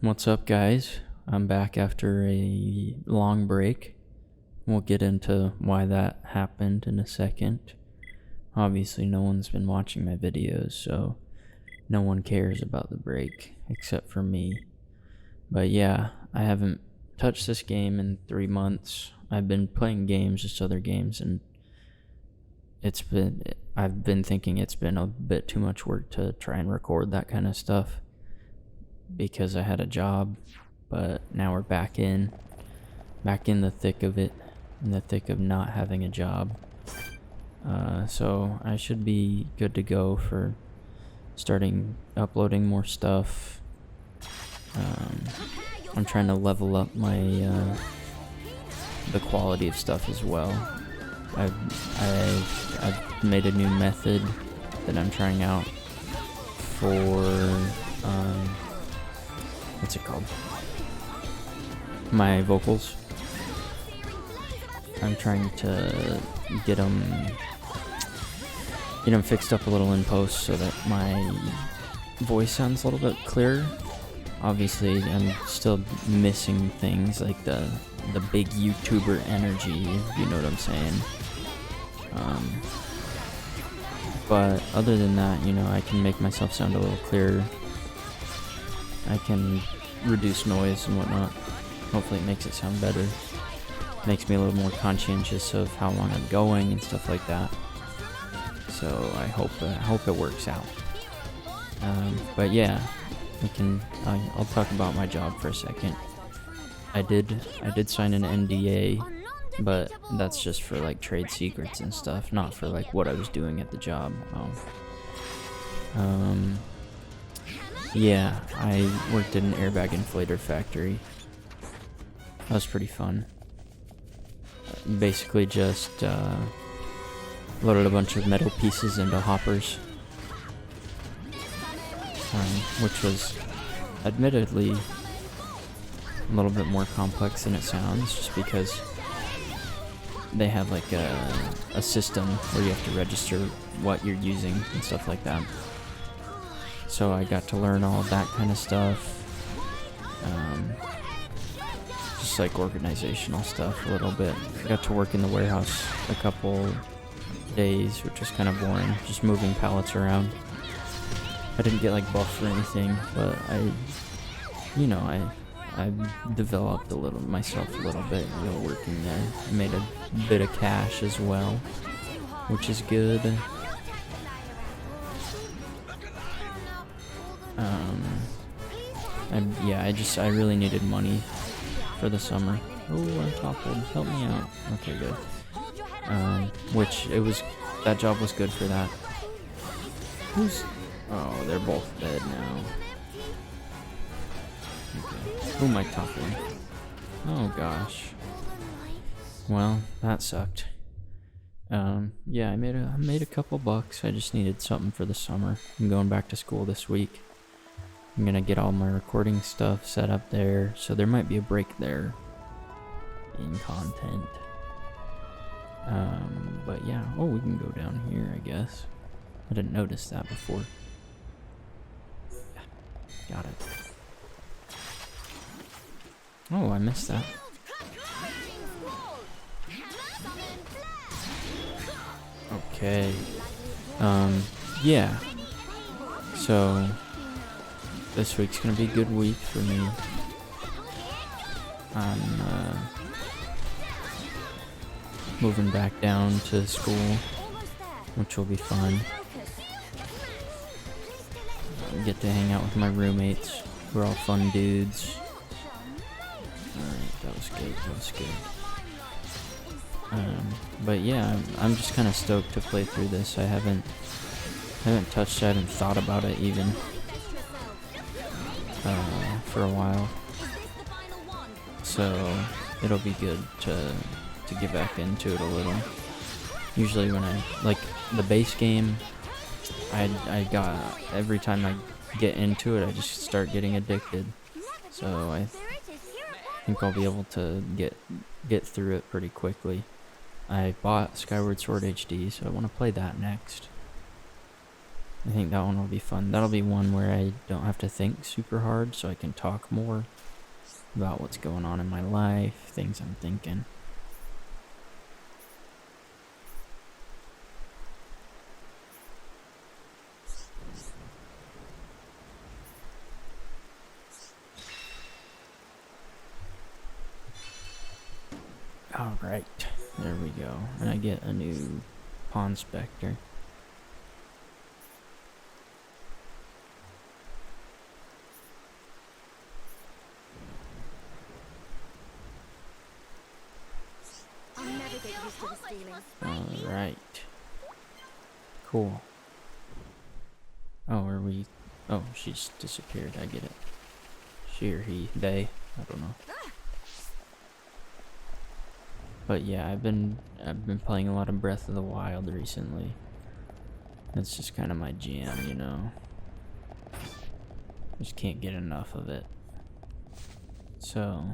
What's up, guys? I'm back after a long break. We'll get into why that happened in a second. Obviously, no one's been watching my videos, so no one cares about the break except for me. But yeah, I haven't touched this game in 3 months. I've been playing games, just other games, and I've been thinking it's been a bit too much work to try and record that kind of stuff because I had a job, but now we're back in the thick of it, in the thick of not having a job. So I should be good to go for starting uploading more stuff. I'm trying to level up my the quality of stuff as well. I've made a new method that I'm trying out for what's it called? My vocals. I'm trying to get them fixed up a little in post so that my voice sounds a little bit clearer. Obviously, I'm still missing things like the big YouTuber energy, if you know what I'm saying. But other than that, I can make myself sound a little clearer. I can reduce noise and whatnot. Hopefully it makes it sound better. Makes me a little more conscientious of how long I'm going and stuff like that. So I hope it works out. But yeah, I'll talk about my job for a second. I did sign an NDA, but that's just for like trade secrets and stuff, not for like what I was doing at the job. Yeah, I worked at an airbag inflator factory. That was pretty fun. Basically just loaded a bunch of metal pieces into hoppers, which was admittedly a little bit more complex than it sounds, just because they have like a system where you have to register what you're using and stuff like that. So I got to learn all of that kind of stuff. Just like organizational stuff a little bit. I got to work in the warehouse a couple days, which was kind of boring, just moving pallets around. I didn't get like buffed or anything, but I developed myself a little bit while working there. I made a bit of cash as well, which is good. I really needed money for the summer. Oh, I'm toppled. Help me out. Okay, good. That job was good for that. Oh, they're both dead now. Okay. Who am I toppling? Oh gosh. Well, that sucked. Yeah, I made a couple bucks. I just needed something for the summer. I'm going back to school this week. I'm gonna get all my recording stuff set up there, so there might be a break there in content. But yeah, we can go down here, I guess. I didn't notice that before. Got it. Oh, I missed that. Okay. Yeah. So, this week's gonna be a good week for me. I'm, moving back down to school, which will be fun. Get to hang out with my roommates. We're all fun dudes. Alright, that was good. But yeah, I'm just kind of stoked to play through this. I haven't touched it, I haven't thought about it even for a while. So it'll be good to get back into it a little. Usually when I like the base game, I got every time I get into it, I just start getting addicted. So I think I'll be able to get through it pretty quickly. I bought Skyward Sword HD, so I want to play that next. I think that one will be fun. That'll be one where I don't have to think super hard, so I can talk more about what's going on in my life, things I'm thinking. Alright, there we go. And I get a new Pawn Spectre. Alright. Cool. Oh, are we... Oh, she's disappeared. I get it. She or he. They. I don't know. But yeah, I've been playing a lot of Breath of the Wild recently. That's just kind of my jam, you know. Just can't get enough of it. So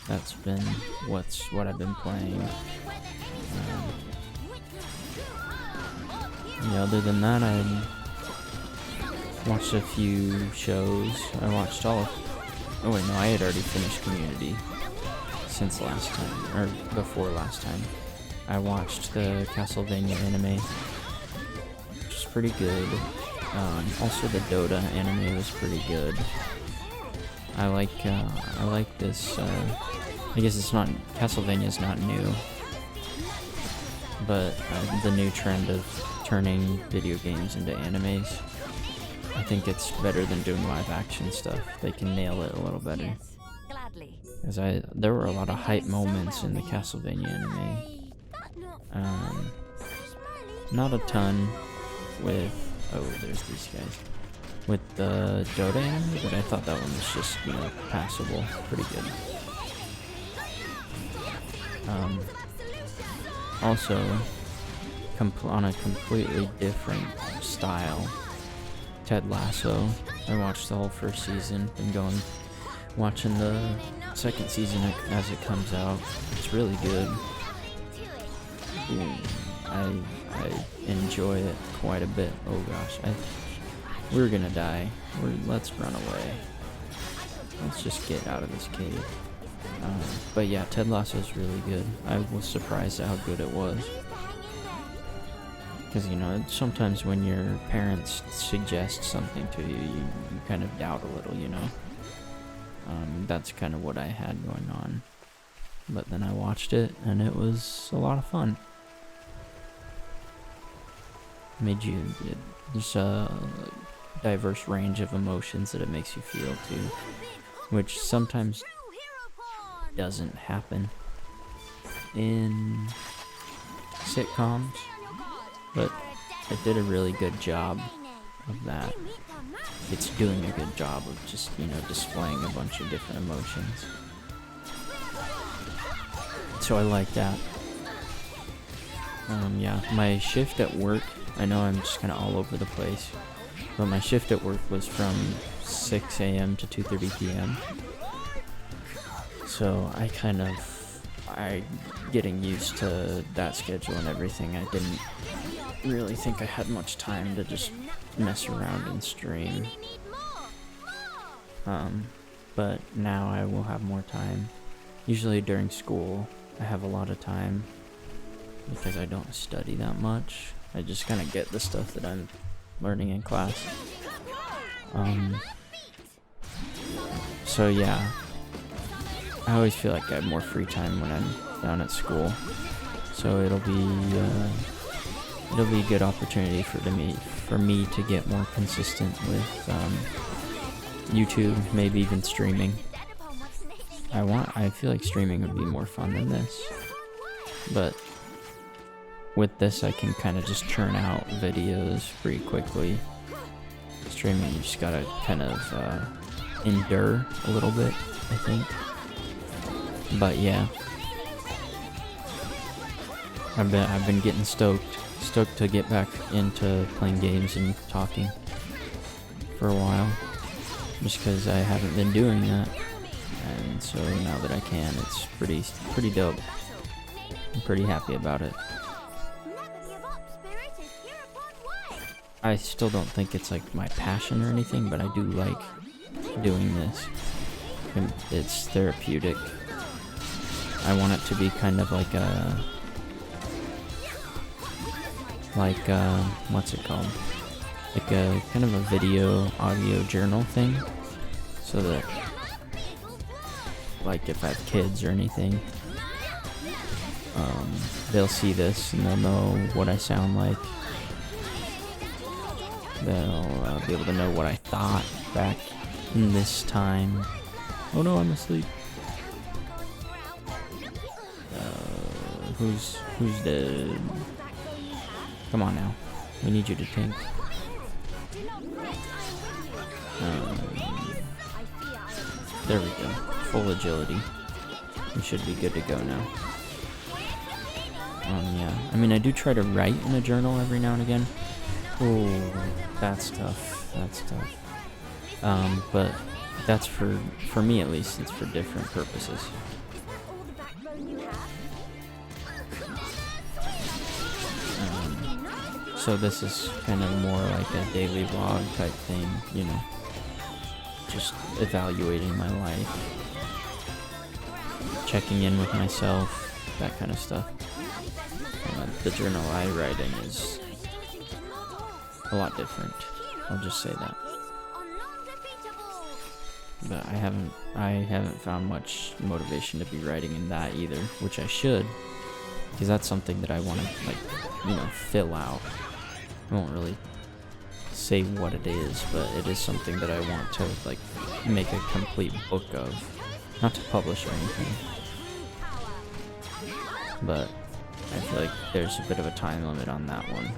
that's been what I've been playing. Yeah, other than that, I watched a few shows. I watched all of... Oh wait, no, I had already finished Community since last time, or before last time. I watched the Castlevania anime, which is pretty good. Also the Dota anime was pretty good. I like this, I guess it's not, Castlevania's not new, but the new trend of turning video games into animes, I think it's better than doing live action stuff. They can nail it a little better. Because there were a lot of hype moments in the Castlevania anime. Not a ton with, oh, there's these guys. With the Dota anime, but I thought that one was just, you know, passable. Pretty good. Also, on a completely different style, Ted Lasso. I watched the whole first season, been watching the second season as it comes out. It's really good. I enjoy it quite a bit. Oh gosh, we're gonna die. Let's run away. Let's just get out of this cave. But yeah, Ted Lasso is really good. I was surprised at how good it was. Because, you know, sometimes when your parents suggest something to you, you kind of doubt a little, you know. That's kind of what I had going on. But then I watched it, and it was a lot of fun. There's a diverse range of emotions that it makes you feel, too. Which sometimes doesn't happen in sitcoms. But it did a really good job of that. It's doing a good job of just, you know, displaying a bunch of different emotions. So I like that. Yeah, my shift at work, I know I'm just kind of all over the place, but my shift at work was from 6 a.m. to 2:30 p.m. So I getting used to that schedule and everything, I didn't really think I had much time to just mess around and stream. But now I will have more time. Usually during school, I have a lot of time because I don't study that much. I just kind of get the stuff that I'm learning in class. So yeah, I always feel like I have more free time when I'm down at school. So it'll be a good opportunity for me to get more consistent with YouTube, maybe even streaming. I feel like streaming would be more fun than this, but with this I can kind of just churn out videos pretty quickly. Streaming, you just gotta kind of endure a little bit, I think. But yeah, I've been getting stoked to get back into playing games and talking for a while, just because I haven't been doing that, and so now that I can, it's pretty dope. I'm pretty happy about it. I still don't think it's like my passion or anything, but I do like doing this. And it's therapeutic. I want it to be kind of like a, what's it called? Like a kind of a video, audio journal thing. So that, like if I have kids or anything, they'll see this and they'll know what I sound like. They'll be able to know what I thought back in this time. Oh no, I'm asleep. Who's dead? Come on now. We need you to think. There we go. Full agility. We should be good to go now. Yeah. I mean, I do try to write in a journal every now and again. Oh, that's tough. That's tough. But that's for me at least, it's for different purposes. So this is kind of more like a daily vlog type thing, you know, just evaluating my life, checking in with myself, that kind of stuff. The journal I write in is a lot different, I'll just say that. But I haven't found much motivation to be writing in that either, which I should, because that's something that I want to, like, you know, fill out. I won't really say what it is, but it is something that I want to, like, make a complete book of. Not to publish or anything, but I feel like there's a bit of a time limit on that one.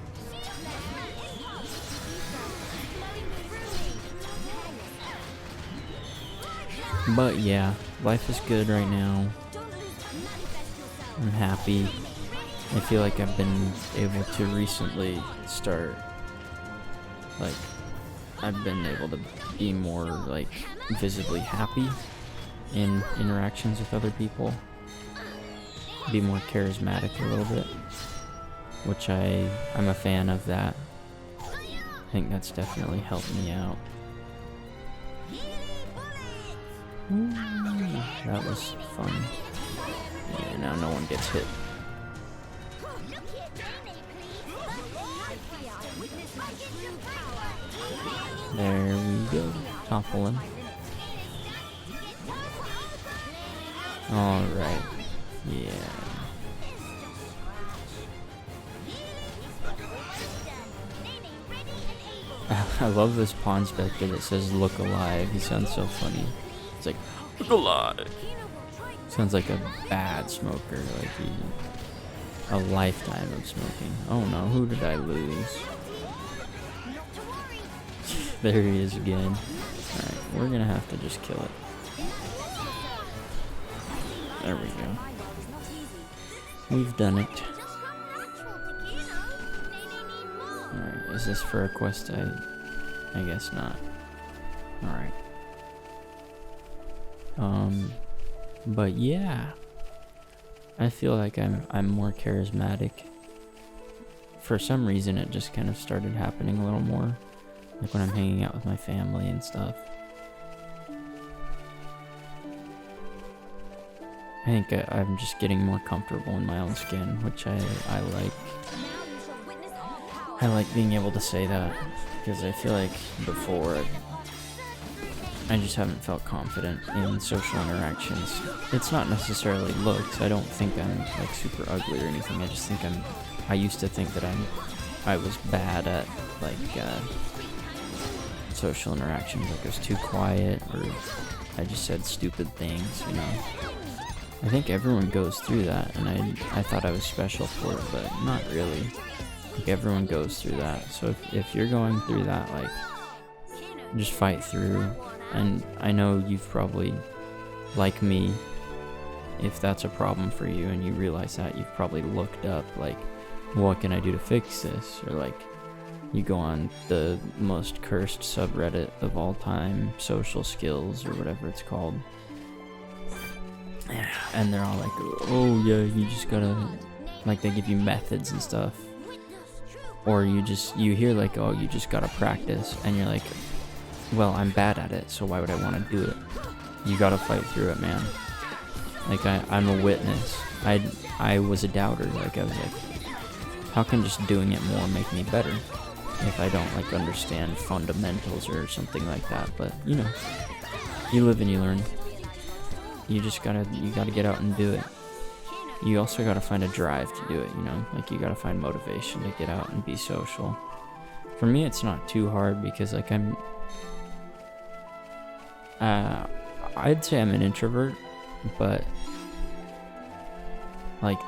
But yeah, life is good right now. I'm happy. I feel like I've been able to recently start, like, I've been able to be more, like, visibly happy in interactions with other people. Be more charismatic a little bit, which I'm a fan of that. I think that's definitely helped me out. Ooh, that was fun. Yeah, now no one gets hit. There we go. Topple him. Alright. Yeah. I love this pawn spectre that says look alive. He sounds so funny. It's like, look alive. Sounds like a bad smoker, like a lifetime of smoking. Oh no, who did I lose? There he is again. Alright, we're gonna have to just kill it. There we go. We've done it. Alright, is this for a quest? I guess not. Alright. But yeah. I feel like I'm more charismatic. For some reason it just kind of started happening a little more. Like when I'm hanging out with my family and stuff. I think I'm just getting more comfortable in my own skin, which I like. I like being able to say that, because I feel like before I just haven't felt confident in social interactions. It's not necessarily looks. I don't think I'm like super ugly or anything. I just think I used to think that I was bad at like social interactions. Like I was too quiet, or I just said stupid things, you know. I think everyone goes through that, and I thought I was special for it, but not really. Like everyone goes through that. So if you're going through that, like, just fight through. And I know you've probably, like me, if that's a problem for you and you realize that, you've probably looked up, like, what can I do to fix this? Or like, you go on the most cursed subreddit of all time, social skills or whatever it's called, and they're all like, oh yeah, you just gotta, like, they give you methods and stuff. Or you hear like, oh, you just gotta practice, and you're like, well, I'm bad at it, so why would I want to do it? You gotta fight through it, man. Like, I'm a witness. I was a doubter. Like, I was like, how can just doing it more make me better if I don't, like, understand fundamentals or something like that? But, you know, you live and you learn. You gotta get out and do it. You also gotta find a drive to do it, you know? Like, you gotta find motivation to get out and be social. For me, it's not too hard because, like, I'd say I'm an introvert, but, like,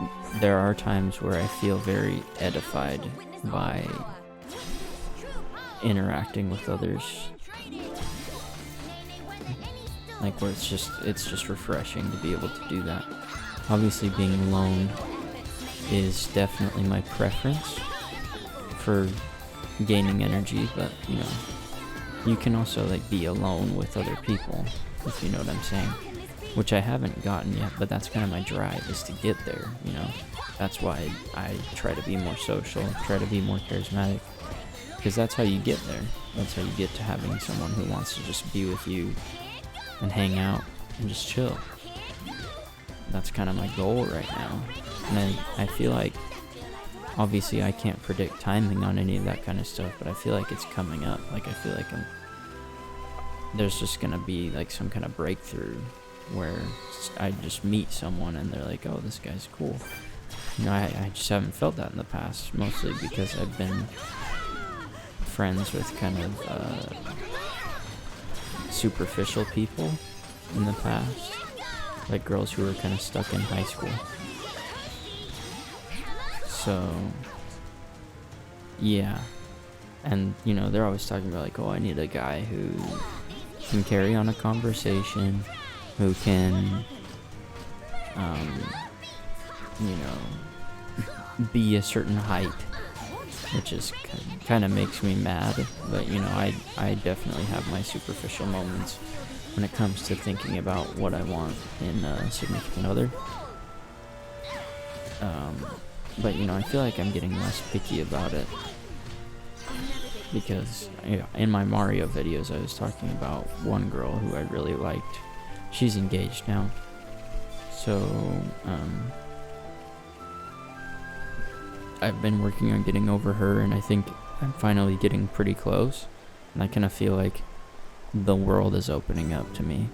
there are times where I feel very edified by interacting with others. Like, where it's just refreshing to be able to do that. Obviously, being alone is definitely my preference for gaining energy, but, you know, you can also, like, be alone with other people, if you know what I'm saying. Which I haven't gotten yet, but that's kind of my drive, is to get there, you know. That's why I try to be more social, try to be more charismatic, because that's how you get there. That's how you get to having someone who wants to just be with you and hang out and just chill. That's kind of my goal right now. And I feel like, obviously I can't predict timing on any of that kind of stuff, but I feel like it's coming up. Like, I feel like there's just gonna be like some kind of breakthrough where I just meet someone and they're like, oh, this guy's cool. You know, I just haven't felt that in the past, mostly because I've been friends with kind of superficial people in the past. Like girls who were kind of stuck in high school. So, yeah. And, you know, they're always talking about, like, oh, I need a guy who can carry on a conversation, who can, you know, be a certain height, which is kind of makes me mad. But, you know, I definitely have my superficial moments when it comes to thinking about what I want in a significant other. But, you know, I feel like I'm getting less picky about it. Because, you know, in my Mario videos, I was talking about one girl who I really liked. She's engaged now. So, I've been working on getting over her, and I think I'm finally getting pretty close. And I kind of feel like the world is opening up to me,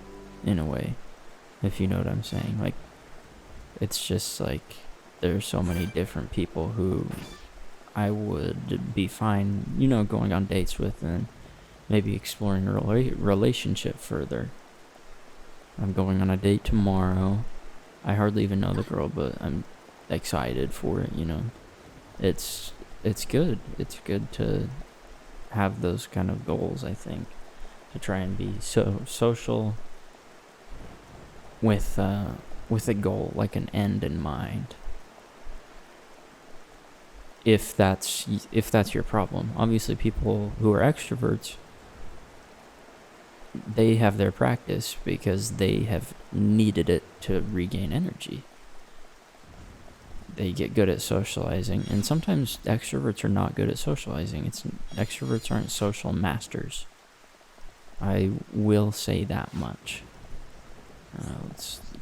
in a way, if you know what I'm saying. Like, it's just like, there's so many different people who I would be fine, you know, going on dates with and maybe exploring a relationship further. I'm going on a date tomorrow. I hardly even know the girl, but I'm excited for it, you know. It's good. It's good to have those kind of goals, I think. To try and be so social with a goal, like an end in mind. If that's your problem. Obviously, people who are extroverts, they have their practice because they have needed it to regain energy. They get good at socializing, and sometimes extroverts are not good at socializing. Extroverts aren't social masters. I will say that much.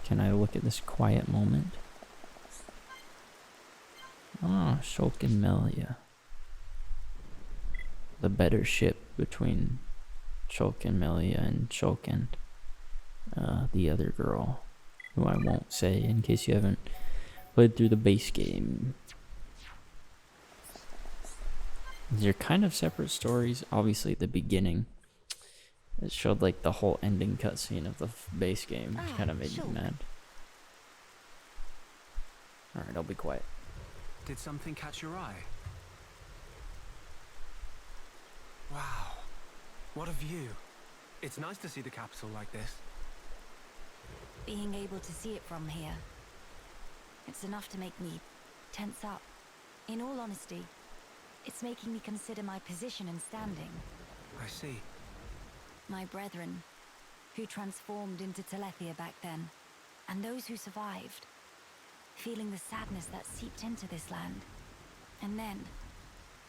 Can I look at this quiet moment? Ah, Shulkin Melia. The better ship between Shulkin Melia and Shulkin. The other girl, who I won't say in case you haven't played through the base game. They're kind of separate stories. Obviously, the beginning, it showed like the whole ending cutscene of the base game, which kind of made me mad. Alright, I'll be quiet. Did something catch your eye? Wow, what a view. It's nice to see the capital like this. Being able to see it from here, it's enough to make me tense up. In all honesty, it's making me consider my position and standing. I see. My brethren, who transformed into Telethia back then, and those who survived, feeling the sadness that seeped into this land. And then,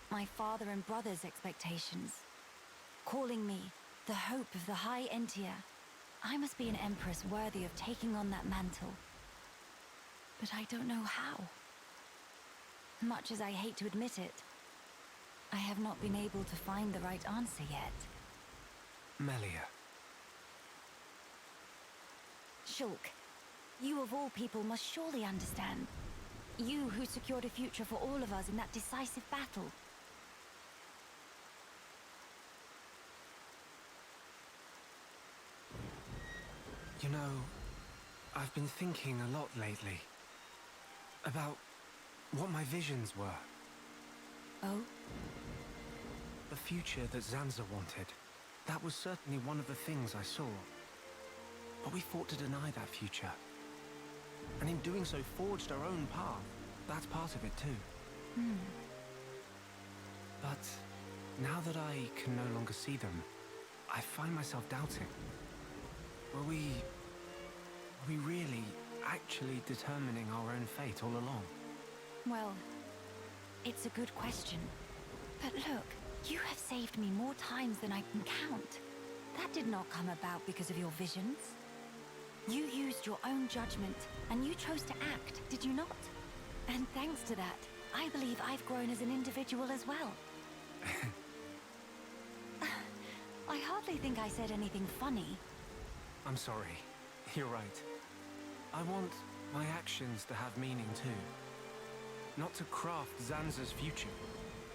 my father and brother's expectations. Calling me the hope of the High Entia. I must be an empress worthy of taking on that mantle. But I don't know how. Much as I hate to admit it, I have not been able to find the right answer yet. Melia. Shulk, you of all people must surely understand. You who secured a future for all of us in that decisive battle. You know, I've been thinking a lot lately about what my visions were. Oh? The future that Zanza wanted. That was certainly one of the things I saw. But we fought to deny that future. And in doing so, forged our own path. That's part of it too. But now that I can no longer see them, I find myself doubting. Were we really, actually determining our own fate all along? Well, it's a good question. But look, you have saved me more times than I can count. That did not come about because of your visions. You used your own judgment, and you chose to act, did you not? And thanks to that, I believe I've grown as an individual as well. I hardly think I said anything funny. I'm sorry. You're right. I want my actions to have meaning too. Not to craft Zanza's future,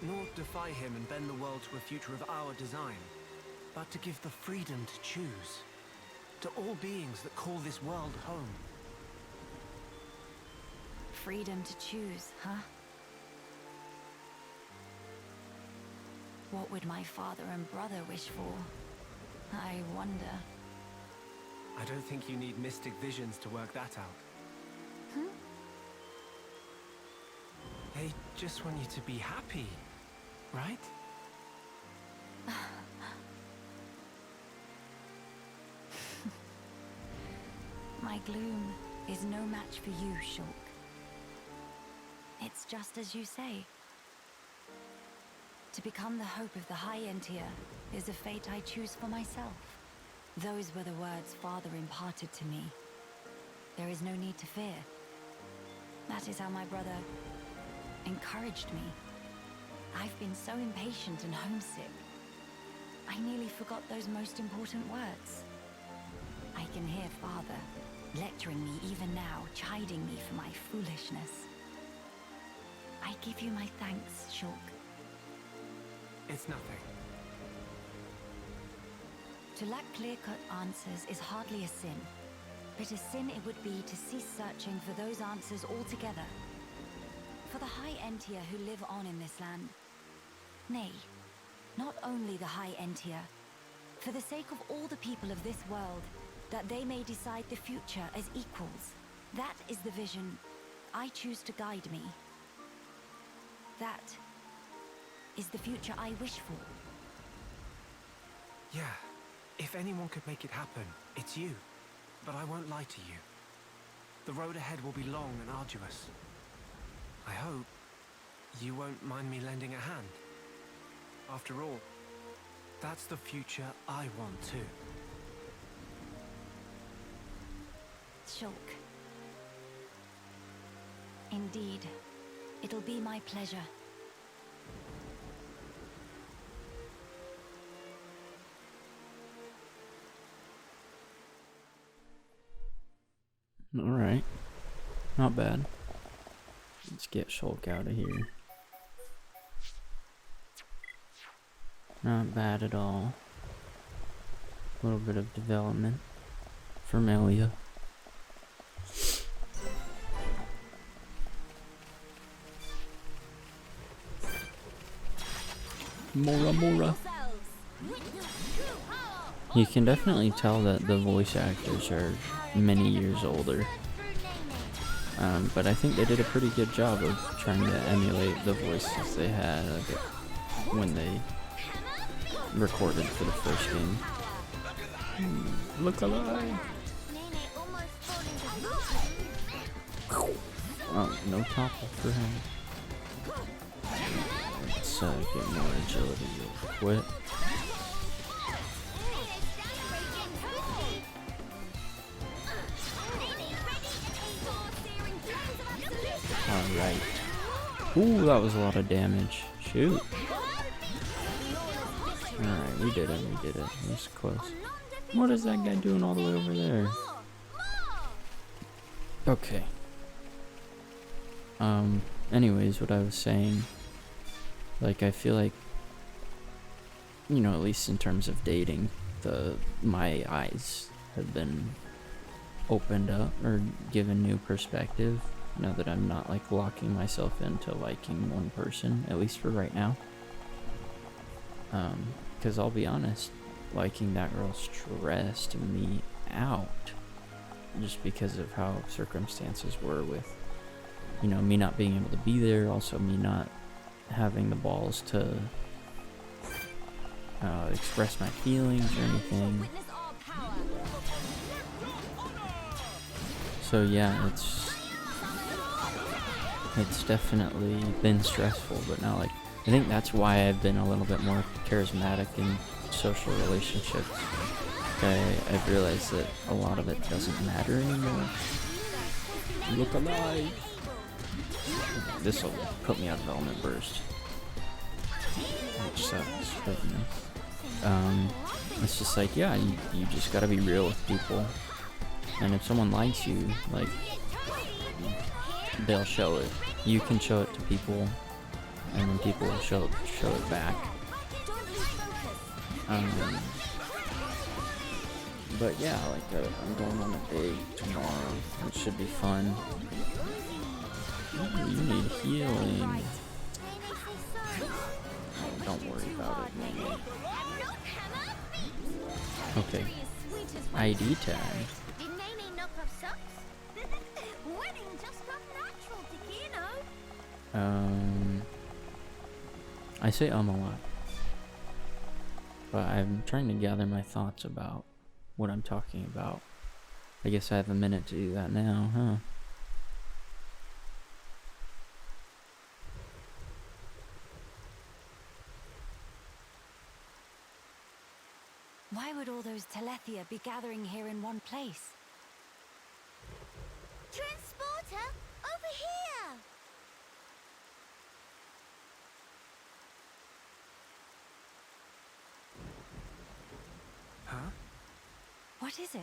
nor defy him and bend the world to a future of our design, but to give the freedom to choose. To all beings that call this world home. Freedom to choose, huh? What would my father and brother wish for? I wonder. I don't think you need mystic visions to work that out. They just want you to be happy, right? My gloom is no match for you, Shulk. It's just as you say. To become the hope of the High Entia is a fate I choose for myself. Those were the words Father imparted to me. There is no need to fear. That is how my brother encouraged me. I've been so impatient and homesick. I nearly forgot those most important words. I can hear Father lecturing me even now, chiding me for my foolishness. I give you my thanks, Shulk. It's nothing. To lack clear-cut answers is hardly a sin, but a sin it would be to cease searching for those answers altogether. For the High Entia who live on in this land. Nay, not only the High Entia, for the sake of all the people of this world, that they may decide the future as equals. That is the vision I choose to guide me. That is the future I wish for. Yeah, if anyone could make it happen, it's you. But I won't lie to you. The road ahead will be long and arduous. I hope you won't mind me lending a hand. After all, that's the future I want too. Shulk. Indeed, it'll be my pleasure. Alright. Not bad. Let's get Shulk out of here. Not bad at all. A little bit of development for Melia. Mora. You can definitely tell that the voice actors are many years older. But I think they did a pretty good job of trying to emulate the voices they had when they recorded for the first game. Look alive! Oh, no topple for him. Let's Let's get more agility real quick. Alright. Ooh, that was a lot of damage. Shoot. Alright, we did it, we did it. It was close. What is that guy doing all the way over there? Okay. Anyways, what I was saying, like, I feel like, you know, at least in terms of dating, my eyes have been opened up or given new perspective now that I'm not like locking myself into liking one person, at least for right now. Because I'll be honest, liking that girl stressed me out just because of how circumstances were with, you know, me not being able to be there, also me not having the balls to express my feelings or anything. So yeah, it's definitely been stressful, but now, like, I think that's why I've been a little bit more charismatic in social relationships. I've realized that a lot of it doesn't matter anymore. Look alive! This'll put me out of element burst, which sucks, but you know. It's just like, yeah, you just gotta be real with people. And if someone likes you, like, they'll show it. You can show it to people, and then people will show it back. But yeah, like, I'm going on a date tomorrow, which should be fun. Ooh, you need healing. Oh, don't worry about it, maybe. Okay. ID tag. I say a lot, but I'm trying to gather my thoughts about what I'm talking about. I guess I have a minute to do that now, huh? Why would all those Telethia be gathering here in one place? Transporter, over here! Huh? What is it?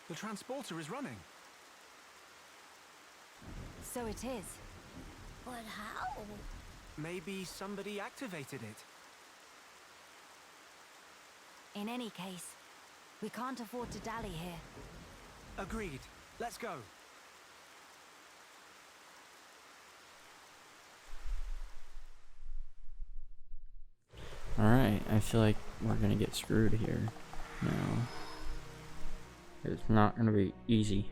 The transporter is running. So it is. But how? Maybe somebody activated it. In any case, we can't afford to dally here. Agreed. Let's go. Alright, I feel like we're gonna get screwed here now. It's not gonna be easy.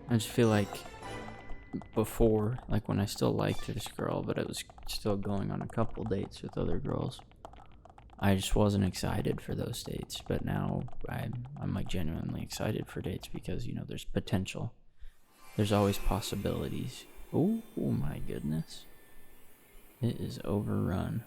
I just feel like before, like when I still liked this girl, but I was still going on a couple dates with other girls, I just wasn't excited for those dates. But now I'm like genuinely excited for dates because, you know, there's potential. There's always possibilities. Oh my goodness. It is overrun.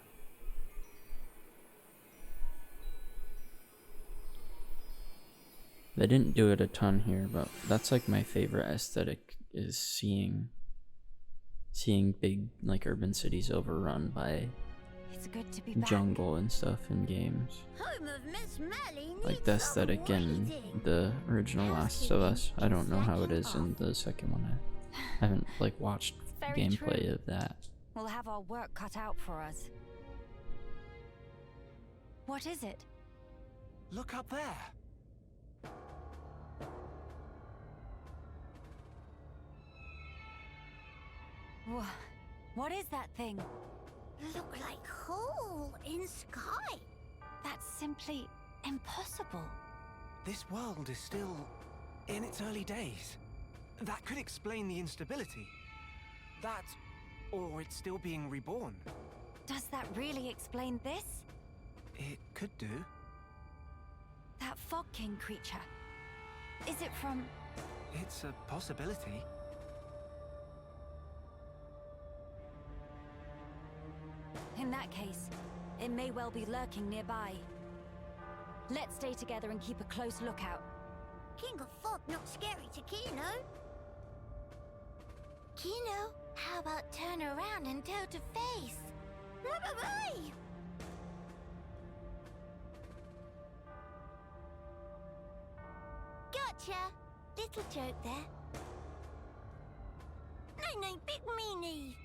They didn't do it a ton here, but that's like my favorite aesthetic, is seeing big like urban cities overrun by It's good to be back. jungle and stuff in games. Home of Miss Melly Like the aesthetic in the original Last of Us. I don't know how it is in the second one. I haven't like watched Very gameplay true. of that. We'll have our work cut out for us. What is it? Look up there. What is that thing? Look like hole in sky. That's simply impossible. This world is still in its early days. That could explain the instability. That, or it's still being reborn. Does that really explain this? It could do. That Fog King creature. Is it from... It's a possibility. In that case, it may well be lurking nearby. Let's stay together and keep a close lookout. King of Fog not scary to Kino. Kino, how about turn around and toe to face? Bye-bye-bye! Gotcha! Little joke there. No, big meanie!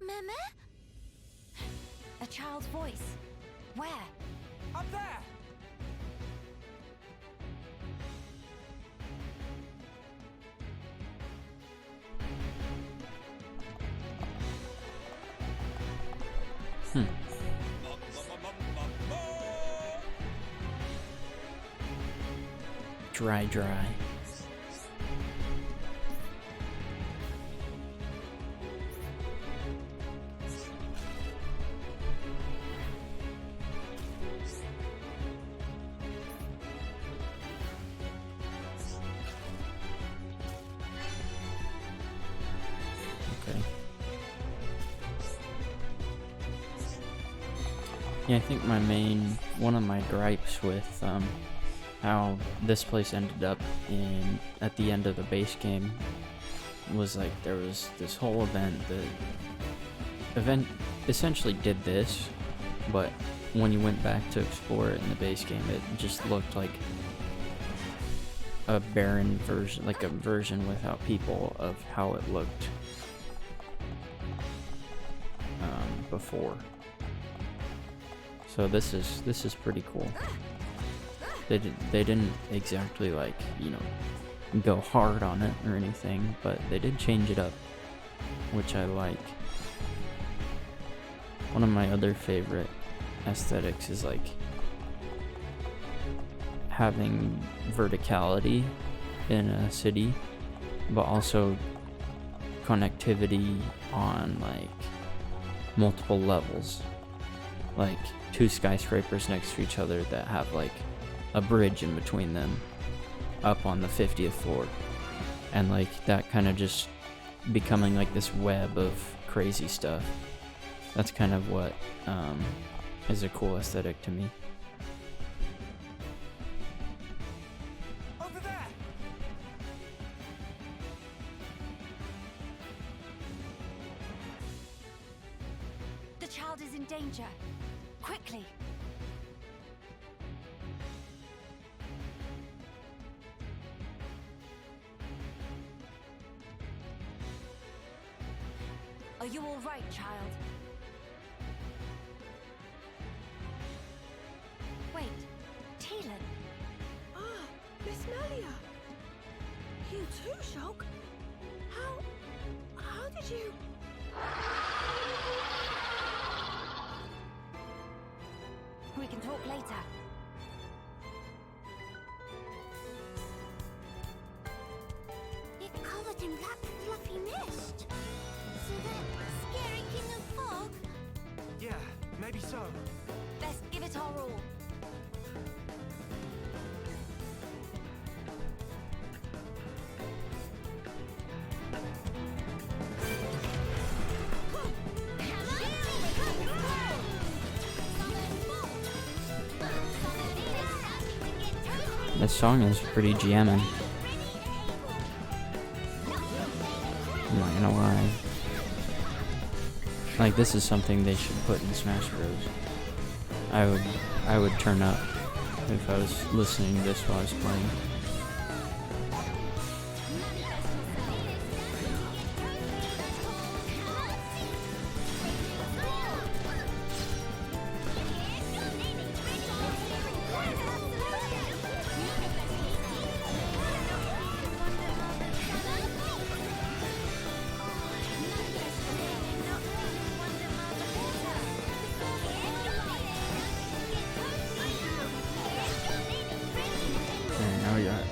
Mama? A child's voice. Where? Up there! Dry. Okay. Yeah, I think one of my gripes with how this place ended up at the end of the base game was like there was this whole event. The event essentially did this, but when you went back to explore it in the base game, it just looked like a barren version, like a version without people of how it looked before. So this is pretty cool. They didn't exactly like, go hard on it or anything, but they did change it up, which I like. One of my other favorite aesthetics is like having verticality in a city, but also connectivity on like multiple levels, like 2 skyscrapers next to each other that have like a bridge in between them up on the 50th floor, and like that kind of just becoming like this web of crazy stuff. That's kind of what is a cool aesthetic to me. Over there! The child is in danger. Quickly! Are you all right, child? Wait, Teelan. Ah, Miss Melia. You too, Shulk? How did you... We can talk later. It covered in black fluffy mist. So that scary King of Fog? Yeah, maybe so. Let's give it our all. This song is pretty jamming. I'm not gonna lie. Like, this is something they should put in Smash Bros. I would turn up if I was listening to this while I was playing. And now we got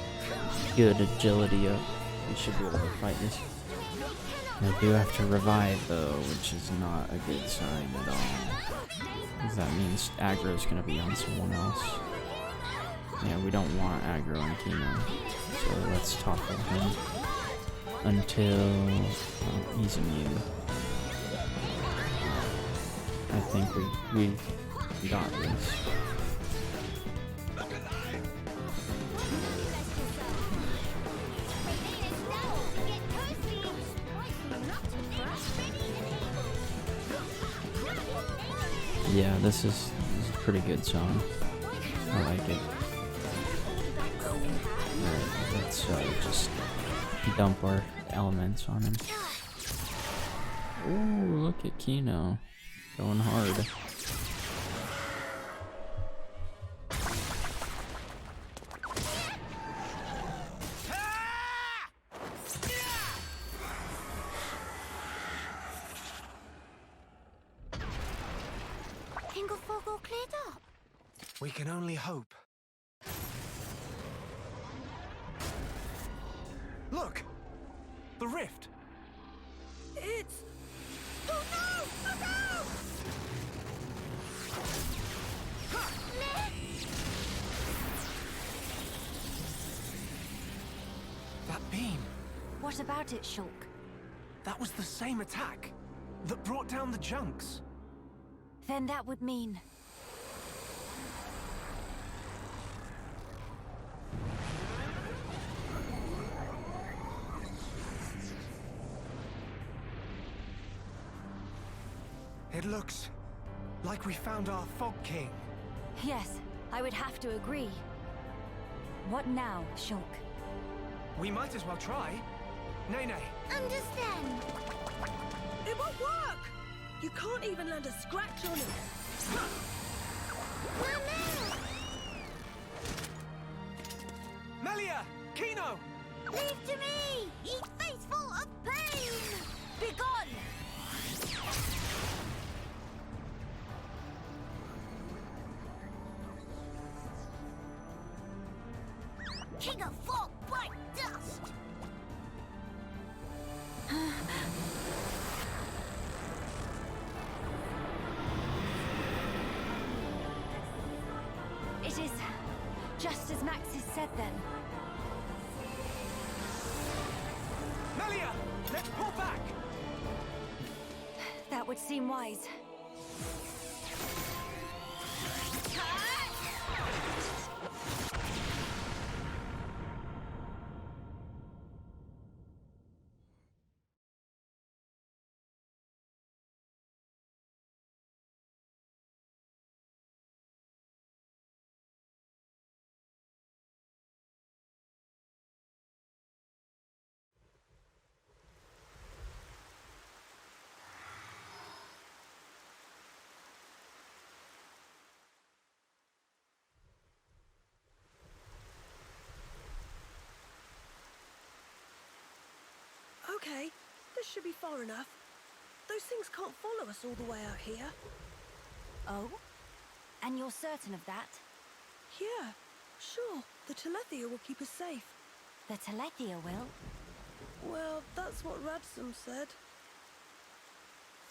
good agility up. We should be able to fight this. I do have to revive though, which is not a good sign at all. 'Cause that means aggro's gonna be on someone else. Yeah, we don't want aggro on Kino. So let's topple him until he's immune. I think we got this. Yeah, this is a pretty good song. I like it. Alright, let's just dump our elements on him. Ooh, look at Kino. Going hard. Tinglefog all cleared up. We can only hope. Look! The rift! It's... Oh no! Look out! That beam! What about it, Shulk? That was the same attack that brought down the junks. Then that would mean... It looks like we found our Fog King. Yes, I would have to agree. What now, Shulk? We might as well try. Nene, Understand? It won't work! You can't even land a scratch on it. Mama! Melia! Kino! Leave to me! Ye faithful of pain! Begone! King of fog, bright dust! It is just as Max has said then. Melia! Let's pull back! That would seem wise. Okay, this should be far enough. Those things can't follow us all the way out here. Oh? And you're certain of that? Yeah, sure. The Telethia will keep us safe. The Telethia will? Well, that's what Radsum said.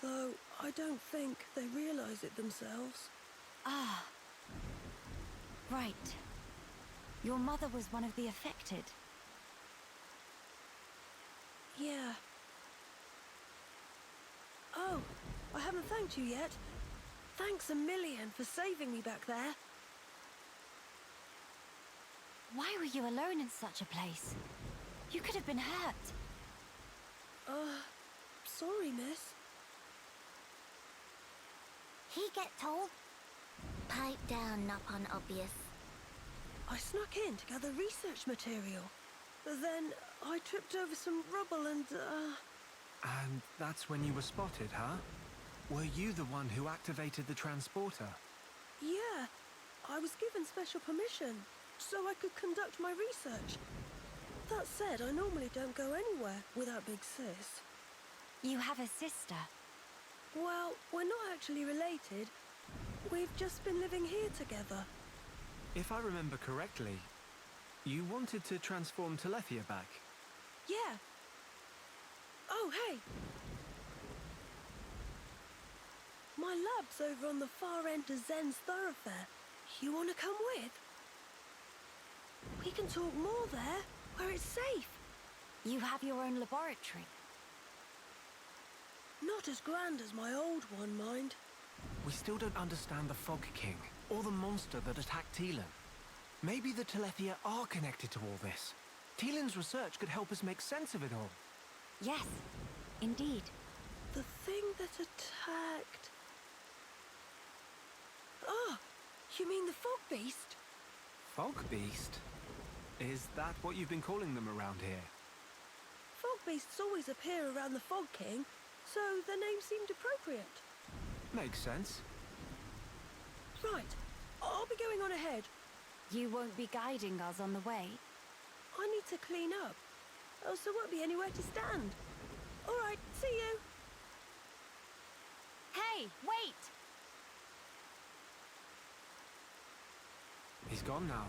Though, I don't think they realize it themselves. Ah. Right. Your mother was one of the affected. Yeah. Oh, I haven't thanked you yet. Thanks a million for saving me back there. Why were you alone in such a place? You could have been hurt. Sorry, miss. He get told? Pipe down, not unobvious. I snuck in to gather research material. Then I tripped over some rubble and, And that's when you were spotted, huh? Were you the one who activated the transporter? Yeah, I was given special permission so I could conduct my research. That said, I normally don't go anywhere without Big Sis. You have a sister. Well, we're not actually related. We've just been living here together. If I remember correctly, you wanted to transform Telethia back. Yeah. Oh, hey! My my lab's over on the far end of Zen's thoroughfare. You want to come with? We can talk more there, where it's safe. You have your own laboratory. Not as grand as my old one, mind. We still don't understand the Fog King, or the monster that attacked Teelan. Maybe the Telethia are connected to all this. Teelan's research could help us make sense of it all. Yes, indeed. The thing that attacked... Ah, you mean the Fog Beast? Fog Beast? Is that what you've been calling them around here? Fog Beasts always appear around the Fog King, so the name seemed appropriate. Makes sense. Right, I'll be going on ahead. You won't be guiding us on the way? I need to clean up, else there won't be anywhere to stand. All right, see you. Hey, wait! He's gone now.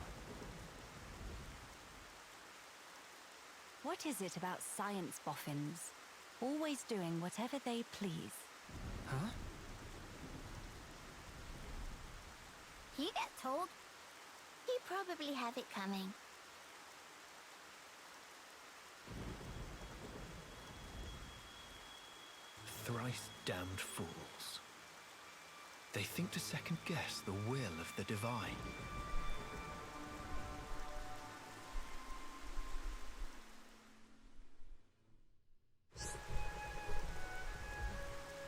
What is it about science boffins? Always doing whatever they please. Huh? He got told. He probably have it coming. Thrice damned fools. They think to second guess the will of the divine.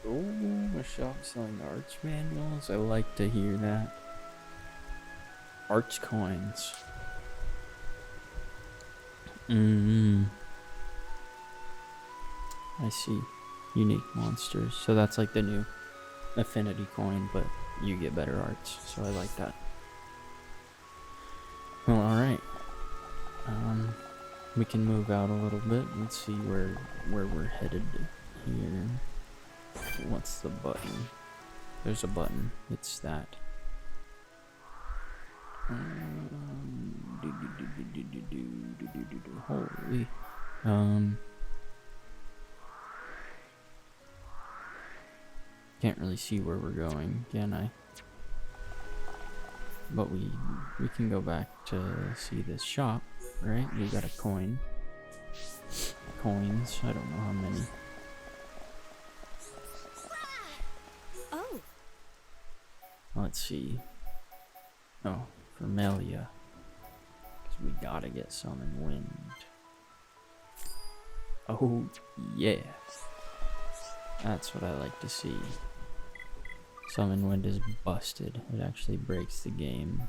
Oh, a shop selling arts manuals. I like to hear that. Arts coins. I see. Unique monsters. So that's like the new affinity coin, but you get better arts. So I like that. Well, alright. We can move out a little bit. Let's see where we're headed here. What's the button? There's a button. It's that. Holy. Can't really see where we're going, can I? But we can go back to see this shop, right? We got a coin. Coins. I don't know how many. Oh, Let's see. Oh, for Melia. Because we gotta get Summon Wind. Oh, yeah. That's what I like to see. Summon Wind is busted. It actually breaks the game.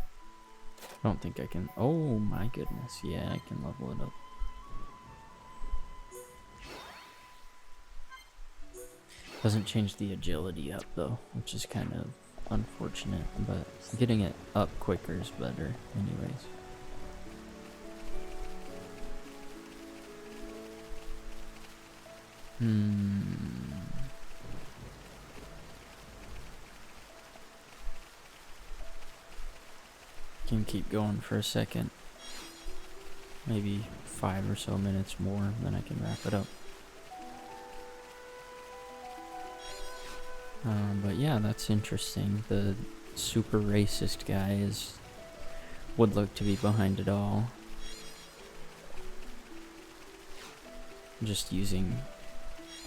I don't think I can... Oh my goodness. Yeah, I can level it up. Doesn't change the agility up though, which is kind of unfortunate, but getting it up quicker is better anyways. Can keep going for a second. Maybe 5 or so minutes more, then I can wrap it up. But yeah, that's interesting. The super racist guy would look to be behind it all. Just using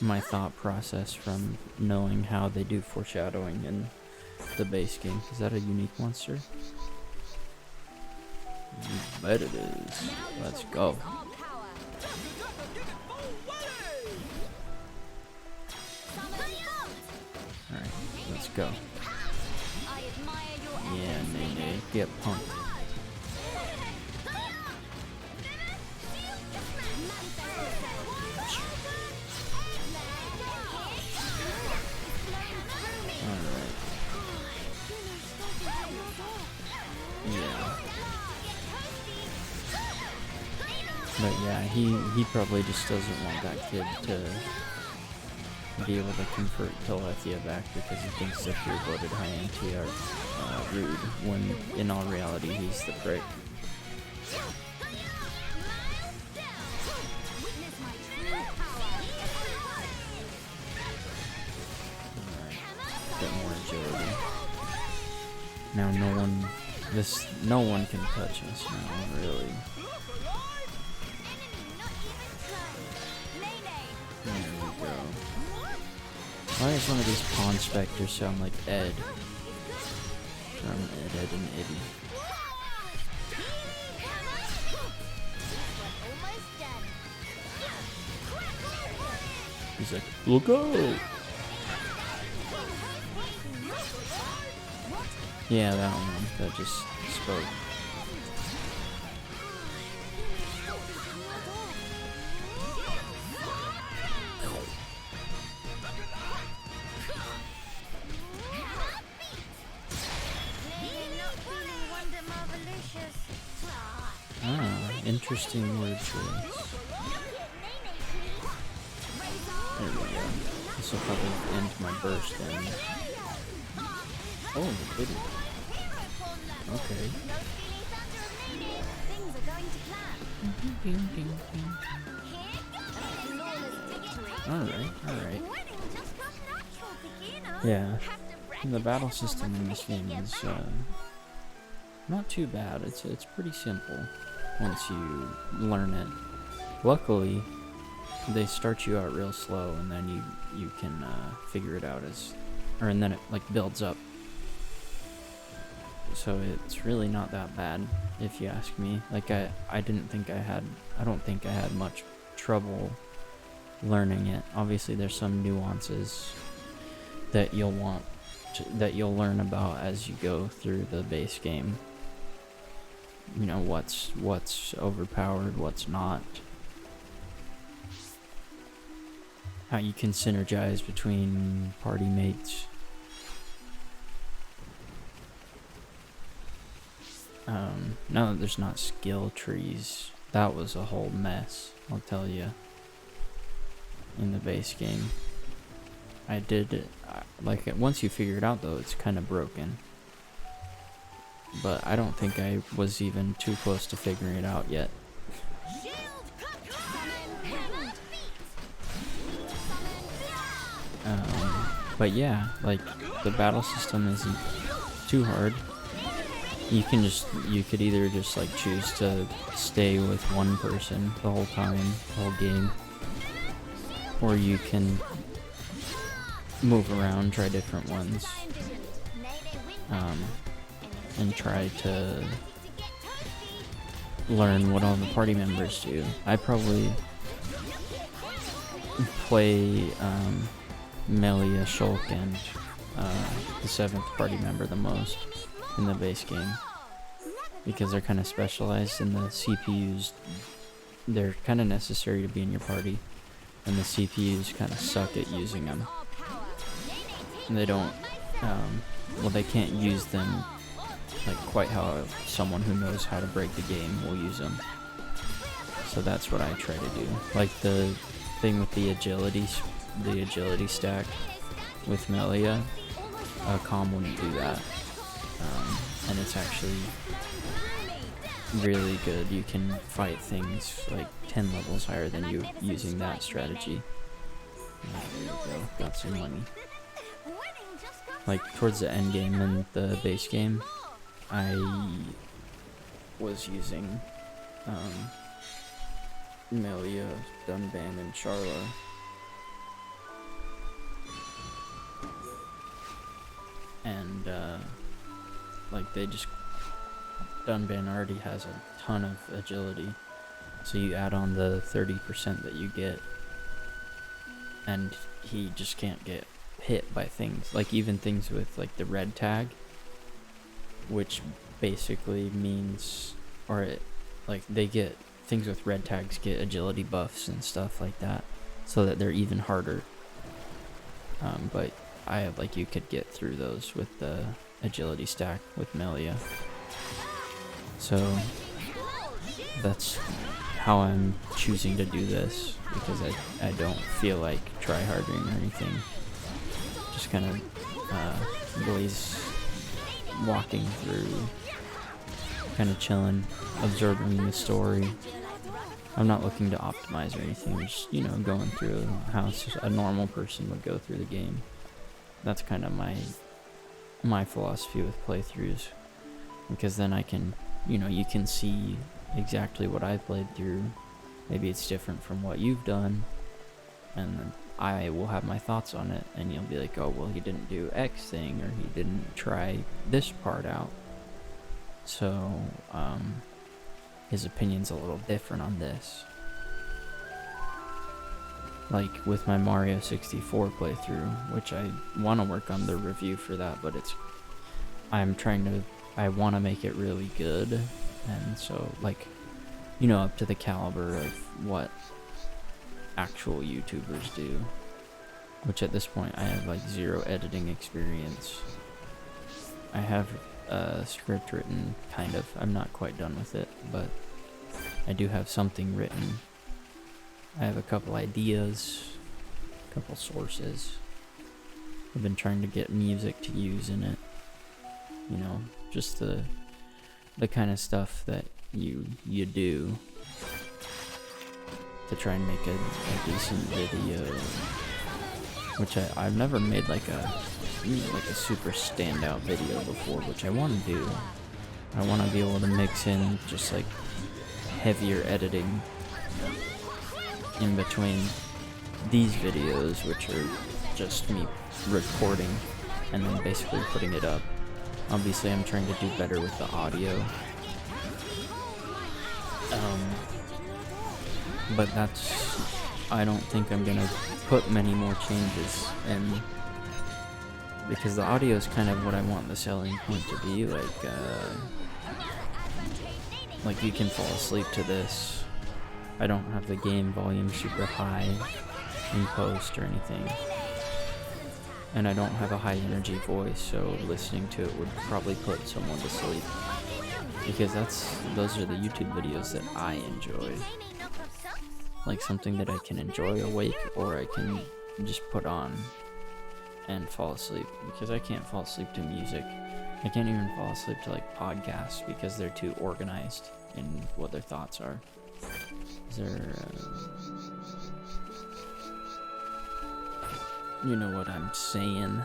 my thought process from knowing how they do foreshadowing in the base game. Is that a unique monster? You bet it is. Let's go. Alright, let's go. Yeah, Nene, get pumped. Alright. Yeah. But yeah, he probably just doesn't want that kid to be able to convert Telethia back because he thinks the pure-blooded Hyanti are rude, when in all reality he's the prick. Alright, bit more agility. Now no one can touch us now, really. There we go. Why does one of these pawn specters sound like Ed? From Ed, Ed, and Eddie. He's like, look out! Yeah, that one that just spoke. Ah, interesting word choice. There we go. This will probably end my burst then. Oh, goody. Okay. Alright. Yeah. The battle system in this game is not too bad. It's pretty simple once you learn it. Luckily, they start you out real slow, and then you can figure it out and then it like builds up. So it's really not that bad, if you ask me. Like I don't think I had much trouble learning it. Obviously, there's some nuances that you'll learn about as you go through the base game. You know, what's overpowered, what's not. How you can synergize between party mates. Now that there's not skill trees, that was a whole mess, I'll tell you. In the base game, I did it, like once you figure it out though, it's kind of broken. But I don't think I was even too close to figuring it out yet. But yeah, like the battle system isn't too hard. You could either just like choose to stay with one person the whole time, the whole game, or you can move around, try different ones, and try to learn what all the party members do. I probably play Melia, Shulk, and the 7th party member the most in the base game, because they're kind of specialized, and the CPUs, they're kind of necessary to be in your party, and the CPUs kind of suck at using them. And they don't, well, they can't use them like quite how someone who knows how to break the game will use them. So that's what I try to do. Like the thing with the agility stack with Melia, Calm wouldn't do that. And it's actually really good. You can fight things like 10 levels higher than you using that strategy. There you go, got some money. Like towards the end game in the base game, I was using Melia, Dunban, and Charla. And like they just, Dunban already has a ton of agility, so you add on the 30% that you get, and he just can't get hit by things, like even things with like the red tag, which basically means, or it, like they get things with red tags get agility buffs and stuff like that, so that they're even harder. But like you could get through those with the agility stack with Melia. So that's how I'm choosing to do this, because I don't feel like tryharding or anything. Just kind of blaze walking through, kind of chilling, absorbing the story. I'm not looking to optimize or anything, just, you know, going through how a normal person would go through the game. That's kind of my my philosophy with playthroughs, because then I can, you can see exactly what I played through. Maybe it's different from what you've done, and then I will have my thoughts on it, and you'll be like, oh, well, he didn't do X thing, or he didn't try this part out. So, his opinion's a little different on this. Like with my Mario 64 playthrough, which I want to work on the review for that, but I want to make it really good, and so, like, up to the caliber of what actual YouTubers do, which at this point I have like 0 editing experience. I have a script written, kind of. I'm not quite done with it, but I do have something written. I have a couple ideas, a couple sources. I've been trying to get music to use in it. Just the kind of stuff that you do to try and make a decent video, which I've never made like a super standout video before, which I want to do. I want to be able to mix in just like heavier editing in between these videos, which are just me recording and then basically putting it up. Obviously I'm trying to do better with the audio, but I don't think I'm gonna put many more changes in, because the audio is kind of what I want the selling point to be. Like you can fall asleep to this. I don't have the game volume super high in post or anything, and I don't have a high energy voice, so listening to it would probably put someone to sleep, because those are the YouTube videos that I enjoy. Like something that I can enjoy awake, or I can just put on and fall asleep, because I can't fall asleep to music. I can't even fall asleep to like podcasts, because they're too organized in what their thoughts are. Is there you know what I'm saying.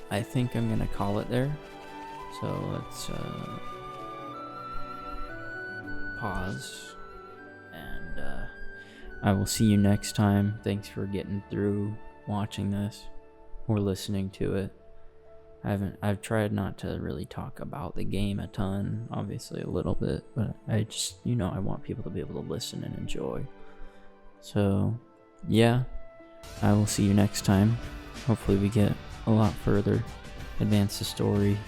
I think I'm gonna call it there, so let's pause, and I will see you next time. Thanks for getting through watching this or listening to it. I've tried not to really talk about the game a ton, obviously a little bit, but I just, I want people to be able to listen and enjoy. So, yeah, I will see you next time. Hopefully we get a lot further, advance the story,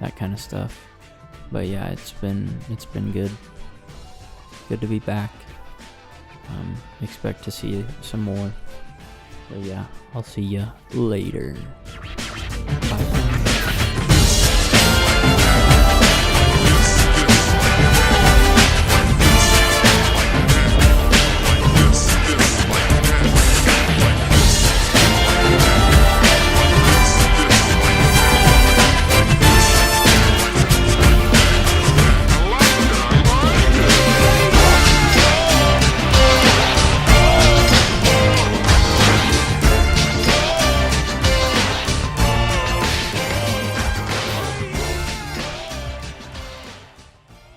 that kind of stuff. But yeah, it's been good. Good to be back. Expect to see some more. So yeah, I'll see ya later.